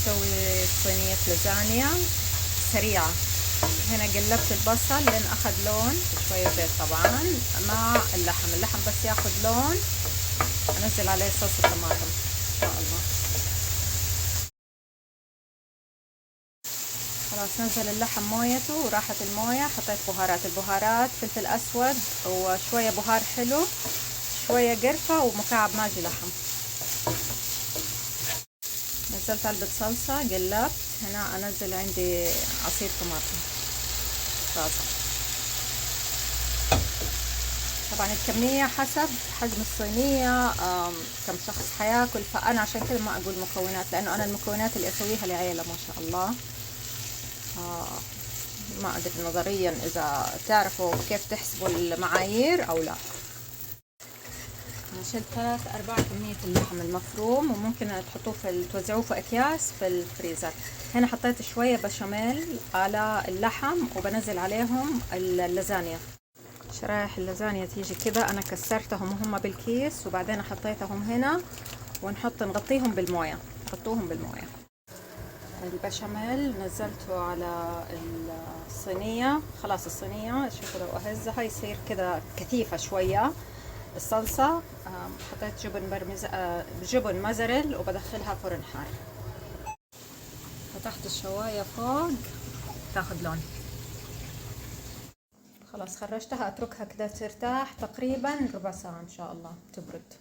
نسوي صينية لازانيا سريعة. هنا قلبت البصل لين اخذ لون، شوية زيت طبعا مع اللحم بس ياخذ لون، انزل عليه صوص الطماطم ان شاء الله. خلاص نزل اللحم مويته وراحت الموية، حطيت البهارات فلفل اسود وشوية بهار حلو، شوية قرفة ومكعب ماجي لحم. نزلت علبة صلصة، قلبت. هنا انزل عندي عصير طماطم طازة. طبعا الكمية حسب حجم الصينية، كم شخص حياكل، فانا عشان كده ما اقول مكونات، لانه انا المكونات اللي اسويها لعيلة ما شاء الله. ما ادري نظريا اذا تعرفوا كيف تحسبوا المعايير او لا. انا شلت 3/4 كمية اللحم المفروم، وممكن تحطوه توزعوه في اكياس في الفريزر. هنا حطيت شوية بشاميل على اللحم وبنزل عليهم اللازانيا. شرايح اللازانيا تيجي كده، انا كسرتهم وهم بالكيس وبعدين حطيتهم هنا، نغطيهم بالموية، حطوهم بالموية. البشاميل نزلته على الصينية. خلاص الصينية شوفوا لو اهزها يصير كده كثيفة شوية. الصلصة حطيت جبن موزاريل وبدخلها فرن حار. فتحت الشواية فوق تاخذ لون. خلاص خرجتها، اتركها كده ترتاح تقريبا ربع ساعة ان شاء الله تبرد.